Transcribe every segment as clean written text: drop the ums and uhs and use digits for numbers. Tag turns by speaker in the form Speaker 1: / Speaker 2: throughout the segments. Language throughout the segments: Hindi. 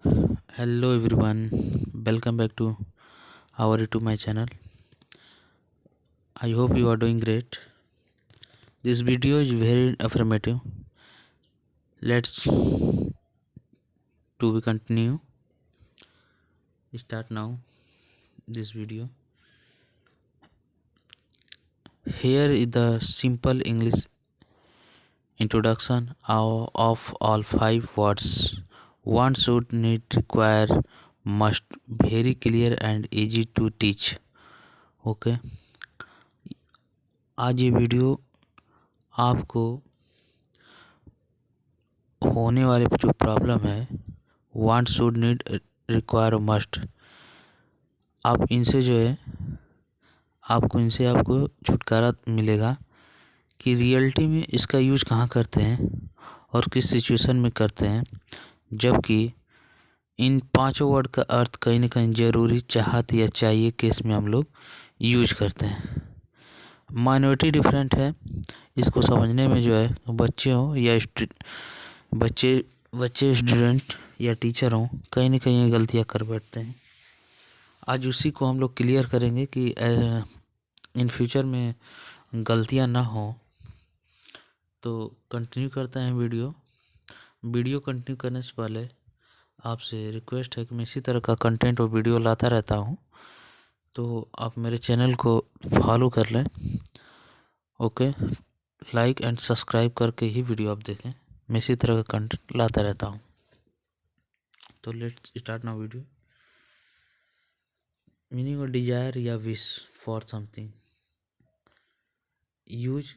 Speaker 1: Hello everyone, welcome back to our YouTube my channel. I hope you are doing great. This video is very affirmative. Let's to be continue. Start now this video. Here is the simple English introduction of all 5 words. One should need require must very clear and easy to teach. Okay आज ये वीडियो आपको होने वाले जो प्रॉब्लम है want should need require must, आप इनसे जो है आपको छुटकारा मिलेगा कि रियलिटी में इसका यूज कहाँ करते हैं और किस सिचुएशन में करते हैं, जबकि इन 5 वर्ड का अर्थ कहीं ना कहीं ज़रूरी चाहत या चाहिए केस में हम लोग यूज करते हैं। माइनॉरिटी डिफरेंट है, इसको समझने में जो है बच्चे हों या बच्चे स्टूडेंट या टीचर हों, कहीं ना कहीं गलतियाँ कर बैठते हैं। आज उसी को हम लोग क्लियर करेंगे कि इन फ्यूचर में गलतियाँ ना हो। तो कंटिन्यू करते हैं वीडियो कंटिन्यू करने से पहले आपसे रिक्वेस्ट है कि मैं इसी तरह का कंटेंट और वीडियो लाता रहता हूँ, तो आप मेरे चैनल को फॉलो कर लें। ओके, लाइक एंड सब्सक्राइब करके ही वीडियो आप देखें, मैं इसी तरह का कंटेंट लाता रहता हूँ। तो let's start now video. Meaning और डिजायर या wish for something, use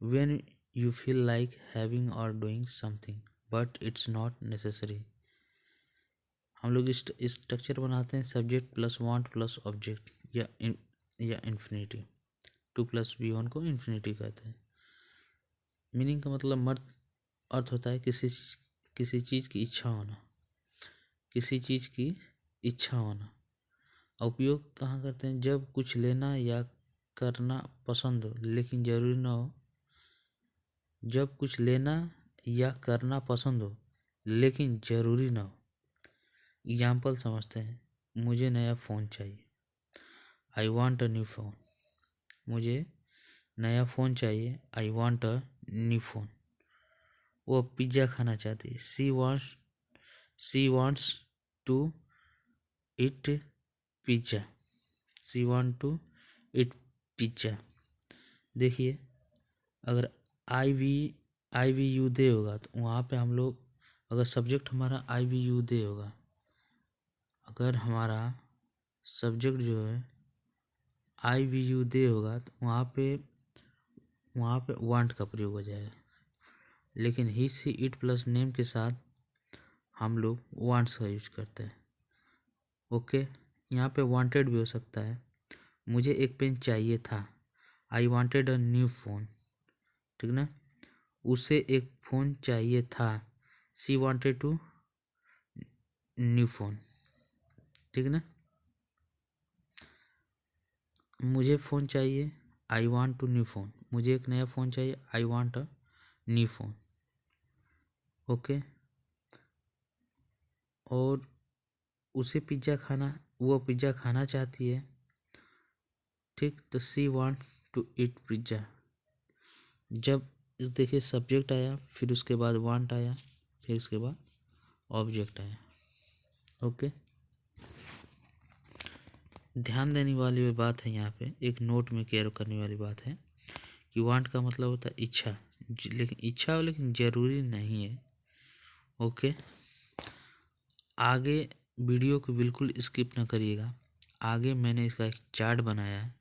Speaker 1: when you feel like having or doing something but it's not necessary. हम लोग इस स्ट्रक्चर बनाते हैं subject plus want plus object या इन्फिनिटी। 2+V1 को इन्फिनिटी कहते हैं। मीनिंग का मतलब अर्थ होता है किसी चीज़ की इच्छा होना, किसी चीज़ की इच्छा होना। उपयोग कहाँ करते हैं, जब कुछ लेना या करना पसंद हो लेकिन ज़रूरी ना हो। जब कुछ लेना या करना पसंद हो लेकिन ज़रूरी ना हो। एग्जाम्पल समझते हैं, मुझे नया फ़ोन चाहिए, I want a new phone. मुझे नया फ़ोन चाहिए, I want a new phone. वो पिज़्ज़ा खाना चाहती है, she wants to eat pizza. She want to eat pizza. देखिए, अगर आई वी यू दे होगा तो वहाँ पे हम लोग, अगर सब्जेक्ट हमारा आई वी यू दे होगा, अगर हमारा सब्जेक्ट जो है आई वी यू दे होगा तो वहाँ पे वांट का प्रयोग हो जाएगा। लेकिन ही सी इट प्लस नेम के साथ हम लोग वांट्स का यूज करते हैं। ओके, यहाँ पे वांटेड भी हो सकता है, मुझे एक पेन चाहिए था, I wanted a new phone. ठीक ना, उसे एक फ़ोन चाहिए था, she wanted to new phone. ठीक ना, मुझे फ़ोन चाहिए, I want to new phone. मुझे एक नया फ़ोन चाहिए, I want a new phone. Okay, और उसे वो पिज़्ज़ा खाना चाहती है। ठीक, तो she want to eat pizza. जब देखिए सब्जेक्ट आया, फिर उसके बाद वांट आया, फिर उसके बाद ऑब्जेक्ट आया। ओके, ध्यान देने वाली बात है, यहाँ पे एक नोट में केयर करने वाली बात है कि वांट का मतलब होता है इच्छा, लेकिन इच्छा हो लेकिन ज़रूरी नहीं है। ओके, आगे वीडियो को बिल्कुल स्किप ना करिएगा। आगे मैंने इसका एक चार्ट बनाया है,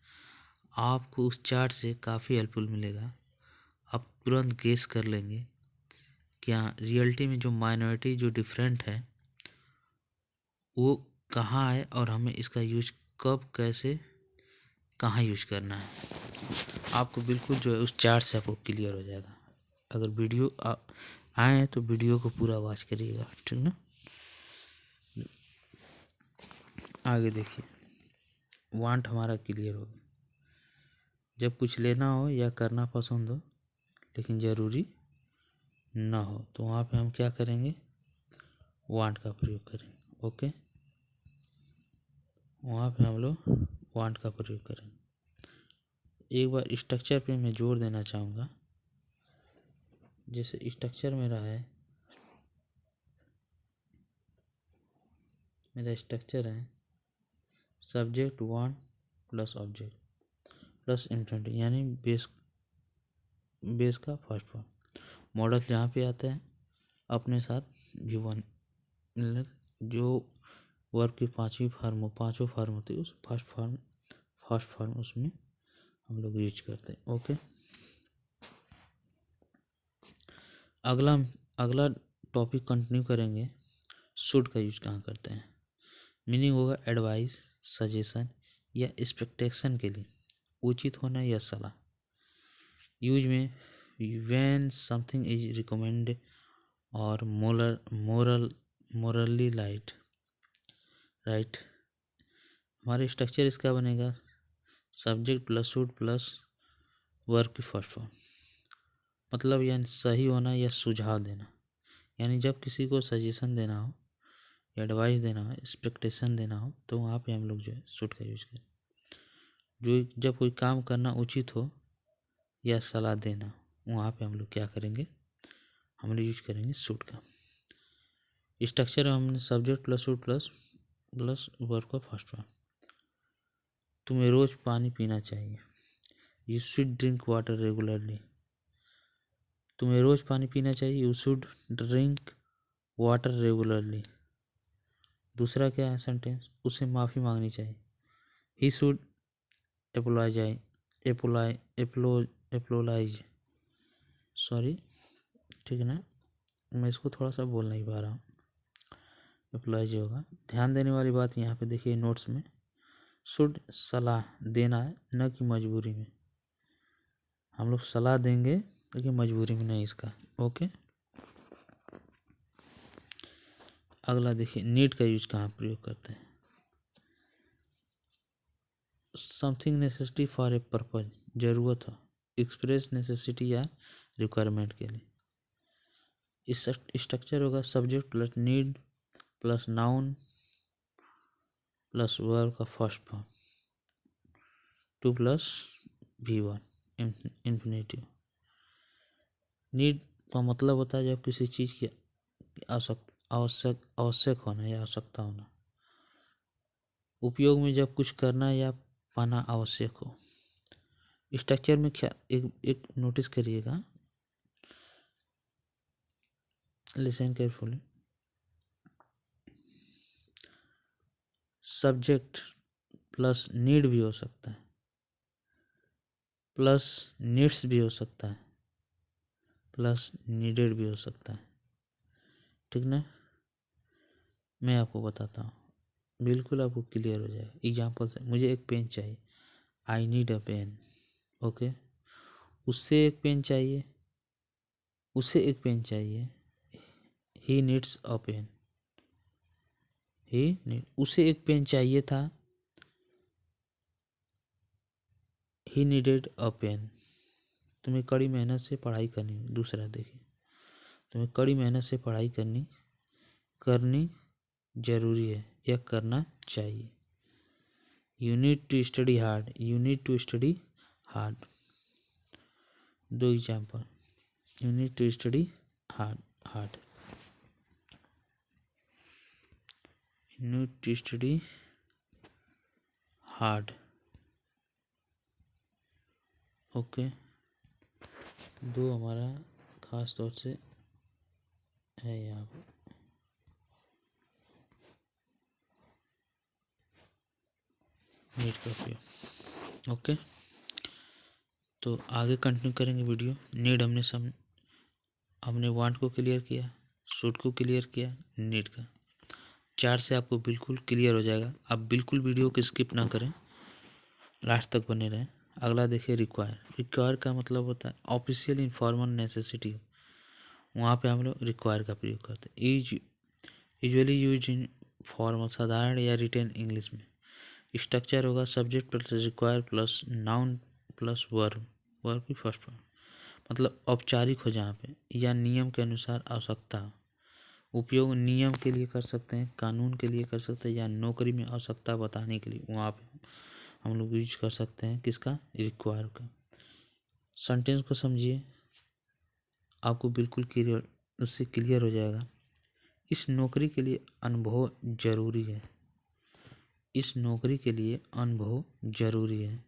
Speaker 1: आपको उस चार्ट से काफ़ी हेल्पफुल मिलेगा। आप तुरंत गेस कर लेंगे क्या रियलिटी में जो माइनॉरिटी जो डिफरेंट है वो कहाँ है और हमें इसका यूज कब कैसे कहाँ यूज करना है। आपको बिल्कुल जो है उस चार्ट से आपको क्लियर हो जाएगा। अगर वीडियो आए तो वीडियो को पूरा वॉच करिएगा, ठीक ना। आगे देखिए, वांट हमारा क्लियर हो गया, जब कुछ लेना हो या करना पसंद हो लेकिन ज़रूरी ना हो, तो वहाँ पे हम क्या करेंगे, वांट का प्रयोग करेंगे। ओके, वहाँ पे हम लोग वांट का प्रयोग करेंगे। एक बार स्ट्रक्चर पे मैं जोर देना चाहूँगा। जैसे स्ट्रक्चर मेरा है, मेरा स्ट्रक्चर है subject want plus object plus infinity, यानी बेस का फर्स्ट फॉर्म। मॉडल जहाँ पे आता है अपने साथ V1, जो वर्ब की पांचों फॉर्म होती है, उस फर्स्ट फॉर्म उसमें हम लोग यूज करते हैं। ओके, अगला टॉपिक कंटिन्यू करेंगे। शुड का यूज कहाँ करते हैं। मीनिंग होगा एडवाइस, सजेशन या एक्सपेक्टेशन के लिए, उचित होना या सलाह। यूज में व्हेन समथिंग इज रिकमेंडेड और मोरली राइट। हमारे स्ट्रक्चर इसका बनेगा subject plus should plus verb की फर्स्ट फॉर्म। मतलब यानी सही होना या सुझाव देना, यानी जब किसी को सजेशन देना हो, एडवाइस देना हो, एक्सपेक्टेशन देना हो, तो वहाँ पे हम लोग जो है शुड का यूज करें। जो जब कोई काम करना उचित हो या सलाह देना, वहाँ पे हम लोग क्या करेंगे, हम लोग यूज करेंगे शुड का। स्ट्रक्चर हमने subject plus should plus verb का फर्स्ट फॉर्म। तुम्हें रोज पानी पीना चाहिए, you should drink water regularly. तुम्हें रोज पानी पीना चाहिए, you should drink water regularly. दूसरा क्या है सेंटेंस, उसे माफ़ी मांगनी चाहिए, ही शुड एपोलाइज सॉरी, ठीक है ना, मैं इसको थोड़ा सा बोल नहीं पा रहा हूँ, एपोलाइज होगा। ध्यान देने वाली बात यहाँ पे देखिए नोट्स में, शुड सलाह देना है, न कि मजबूरी में। हम लोग सलाह देंगे लेकिन मजबूरी में नहीं इसका। ओके, अगला देखिए नीड का यूज कहाँ प्रयोग करते हैं। Something necessity for a purpose, जरूरत हो, एक्सप्रेस नेसेसिटी या रिक्वायरमेंट के लिए। इस स्ट्रक्चर होगा subject plus need plus noun plus verb का first form 2 plus V1 infinitive. Need का मतलब होता है जब किसी चीज़ की आवश्यक होना या आवश्यकता होना, उपयोग में जब कुछ करना या पाना आवश्यक हो। स्ट्रक्चर में क्या एक नोटिस करिएगा, listen carefully. Subject plus need भी हो सकता है, प्लस नीड्स भी हो सकता है, प्लस नीडेड भी हो सकता है, ठीक ना। मैं आपको बताता हूँ, बिल्कुल आपको क्लियर हो जाएगा। एग्जाम्पल से, मुझे एक पेन चाहिए, I need a pen. Okay, उससे एक पेन चाहिए, उसे एक पेन चाहिए, ही नीड्स अ पेन। उसे एक पेन चाहिए था, ही नीडेड अ पेन। तुम्हें कड़ी मेहनत से पढ़ाई करनी। दूसरा देखिए, तुम्हें कड़ी मेहनत से पढ़ाई करनी जरूरी है या करना चाहिए। You need to study hard, you need to study hard. दो example, you need to study hard, you need to study hard. Okay, दो हमारा खास तौर से है यहाँ पर। नीड का उपयोग। ओके, तो आगे कंटिन्यू करेंगे वीडियो। नीड हमने वांट को क्लियर किया, शुड को क्लियर किया, नीड का। 4 से आपको बिल्कुल क्लियर हो जाएगा। आप बिल्कुल वीडियो को स्किप ना करें, लास्ट तक बने रहें। अगला देखिए रिक्वायर का मतलब होता है ऑफिशियल इन्फॉर्मल नेसेसिटी, वहाँ पे हम लोग रिक्वायर का प्रयोग करते हैं। यूजुअली यूज इन फॉर्मल, साधारण या रिटेन इंग्लिश में। स्ट्रक्चर होगा subject plus require plus noun plus verb की फर्स्ट फॉर्म। मतलब औपचारिक हो जहाँ पे, या नियम के अनुसार आवश्यकता हो, उपयोग नियम के लिए कर सकते हैं, कानून के लिए कर सकते हैं, या नौकरी में आवश्यकता बताने के लिए वहाँ पे हम लोग यूज कर सकते हैं किसका, रिक्वायर का। सेंटेंस को समझिए, आपको बिल्कुल क्लियर, उससे क्लियर हो जाएगा। इस नौकरी के लिए अनुभव जरूरी है, इस नौकरी के लिए अनुभव जरूरी है,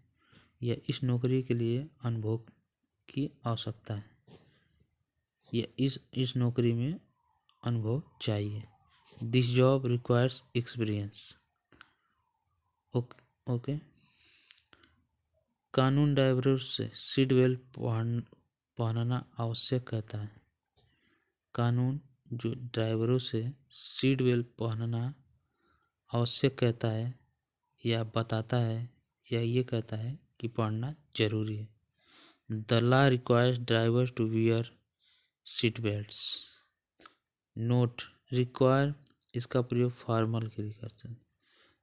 Speaker 1: या इस नौकरी के लिए अनुभव की आवश्यकता है, या इस नौकरी में अनुभव चाहिए। This job requires experience. Okay. कानून ड्राइवरों से सीट बेल्ट पहनना आवश्यक कहता है। कानून जो ड्राइवरों से सीट बेल्ट पहनना आवश्यक कहता है, या बताता है, या ये कहता है कि पहनना जरूरी है। The law requires drivers to wear seat belts. Note, require इसका प्रयोग फॉर्मल के लिए करते हैं,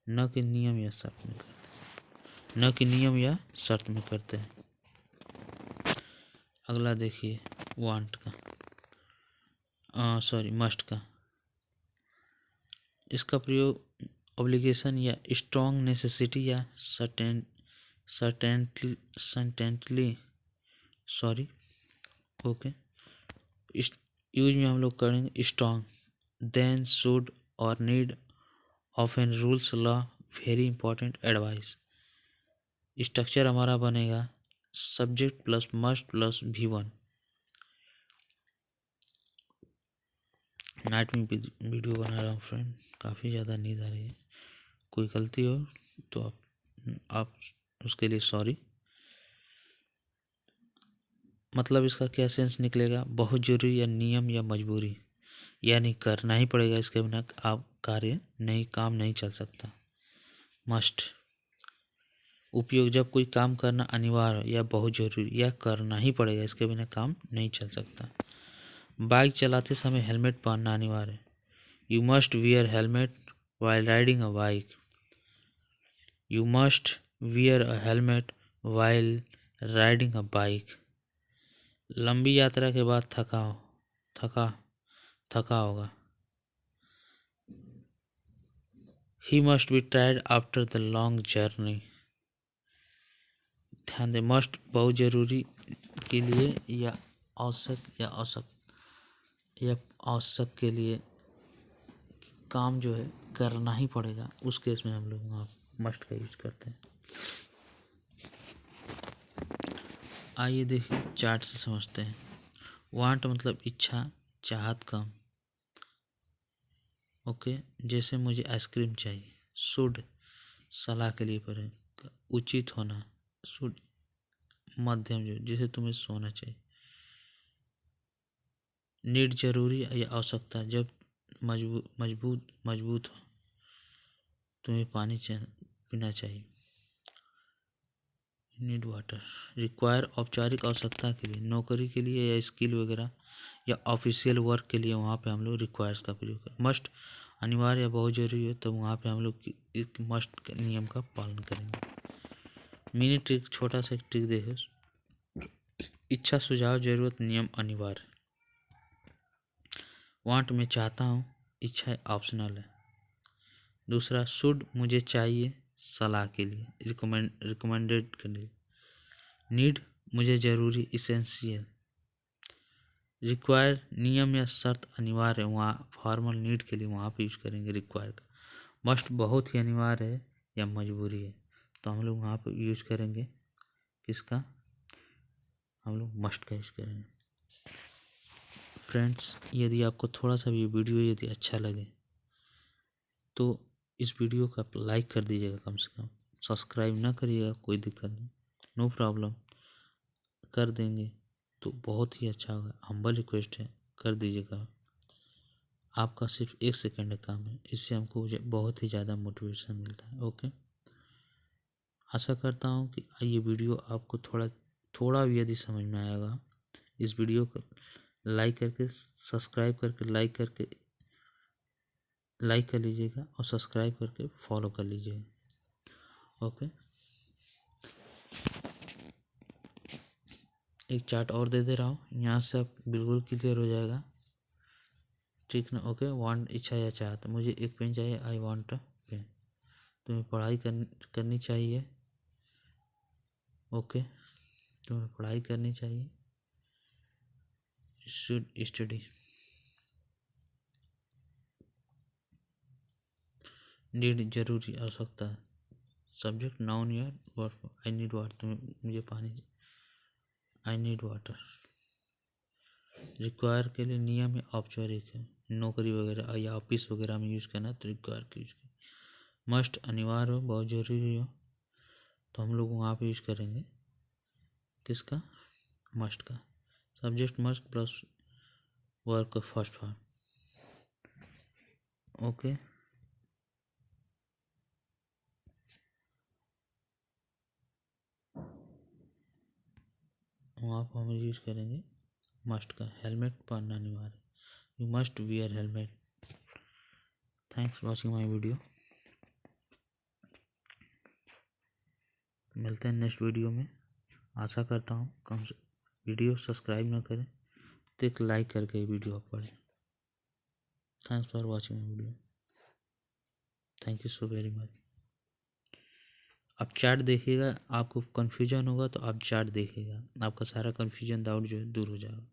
Speaker 1: न कि नियम या शर्त में करते हैं, न कि नियम या शर्त में करते हैं। अगला देखिए, वांट का, मस्ट का। इसका प्रयोग ऑब्लिगेशन या स्ट्रॉन्ग नेसेसिटी या सर्टेंटली ओके, यूज में हम लोग करेंगे स्ट्रॉन्ग, देन, शुड और need of an rules law very important advice. Structure हमारा बनेगा subject plus must plus V1। Night में वीडियो बना रहा हूँ फ्रेंड, काफ़ी ज़्यादा नींद आ रही है, कोई गलती हो तो आप उसके लिए सॉरी। मतलब इसका क्या सेंस निकलेगा, बहुत जरूरी या नियम या मजबूरी, यानी करना ही पड़ेगा, इसके बिना आप काम नहीं चल सकता। मस्ट, उपयोग जब कोई काम करना अनिवार्य या बहुत जरूरी या करना ही पड़ेगा, इसके बिना काम नहीं चल सकता। बाइक चलाते समय हेलमेट पहनना अनिवार्य है। You must wear helmet while riding a bike. You must wear a helmet while riding a bike. लंबी यात्रा के बाद थका होगा। He must be tired after the long journey. ध्यान दें, मस्ट बहुत जरूरी के लिए या आवश्यक के लिए काम जो है करना ही पड़ेगा, उस केस में हम लोग वहाँ मस्ट का यूज करते हैं। आइए देखिए चार्ट से समझते हैं। वांट मतलब इच्छा, चाहत, कम। ओके, जैसे मुझे आइसक्रीम चाहिए। शुड सलाह के लिए पड़ेगा। उचित होना, शुड मध्यम, जो जैसे तुम्हें सोना चाहिए। नीड जरूरी या आवश्यकता, जब मजबूत हो, तुम्हें पानी पीना चाहिए। Need water. रिक्वायर औपचारिक आवश्यकता के लिए, नौकरी के लिए या स्किल वगैरह या ऑफिशियल वर्क के लिए, वहाँ पे हम लोग रिक्वायर्स का प्रयोग करें। मस्ट अनिवार्य या बहुत जरूरी हो, तो वहाँ पे हम लोग एक मस्ट नियम का पालन करेंगे। मिनी ट्रिक, छोटा सा एक ट्रिक देखो। इच्छा, सुझाव, जरूरत, नियम, अनिवार्य। वांट में चाहता हूँ, इच्छा ऑप्शनल है। दूसरा, शुड मुझे चाहिए, सलाह के लिए, रिकमेंडेड के लिए। नीड मुझे जरूरी, इसेंशियल। रिक्वायर नियम या शर्त, अनिवार्य है, वहाँ फॉर्मल नीड के लिए वहाँ पे यूज करेंगे रिक्वायर का। मस्ट बहुत ही अनिवार्य है या मजबूरी है, तो हम लोग वहाँ पे यूज करेंगे किसका, हम लोग मस्ट का यूज करेंगे। फ्रेंड्स, यदि आपको थोड़ा सा भी वीडियो यदि अच्छा लगे तो इस वीडियो को आप लाइक कर दीजिएगा, कम से कम सब्सक्राइब ना करिएगा, कोई दिक्कत नहीं, नो प्रॉब्लम, कर देंगे तो बहुत ही अच्छा होगा। हम्बल रिक्वेस्ट है, कर दीजिएगा। आपका सिर्फ 1 सेकंड का काम है, इससे हमको बहुत ही ज़्यादा मोटिवेशन मिलता है। ओके, आशा करता हूँ कि ये वीडियो आपको थोड़ा भी यदि समझ में आएगा, इस वीडियो को लाइक करके, सब्सक्राइब करके, लाइक कर लीजिएगा और सब्सक्राइब करके फॉलो कर लीजिएगा। ओके, एक चार्ट और दे रहा हूँ, यहाँ से आप बिल्कुल क्लियर हो जाएगा ठीक ना। ओके, वांट इच्छा या चाहत, मुझे एक पेन चाहिए, आई वांट अ पेन। तुम्हें पढ़ाई करनी चाहिए, ओके, तुम्हें पढ़ाई करनी चाहिए, शुड स्टडी। नीड जरूरी, आवश्यकता। सब्जेक्ट नाउन या वर्ब, आई नीड वाटर, तुम्हें मुझे पानी, आई नीड वाटर। रिक्वायर के लिए नियम है, औपचारिक है, नौकरी वगैरह या ऑफिस वगैरह में यूज़ करना है तो रिक्वायर का यूज़ करें। मस्ट अनिवार्य हो, बहुत जरूरी हो तो हम लोग वहाँ पे यूज़ करेंगे किसका, मस्ट का। सब्जेक्ट मस्ट प्लस वर्ब का फर्स्ट फॉर्म, ओके। वहाँ पर हम यूज़ करेंगे मस्ट का। हेलमेट पहनना अनिवार्य, you must wear helmet. Thanks watching my video. मिलते हैं नेक्स्ट वीडियो में। आशा करता हूँ कम से वीडियो सब्सक्राइब ना करें तो एक लाइक करके वीडियो पढ़ें। Thanks for watching my video, thank you so very much. आप चार्ट देखिएगा, आपको कन्फ्यूजन होगा तो आप चार्ट देखिएगा, आपका सारा कन्फ्यूजन डाउट जो है दूर हो जाएगा,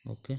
Speaker 1: ओके।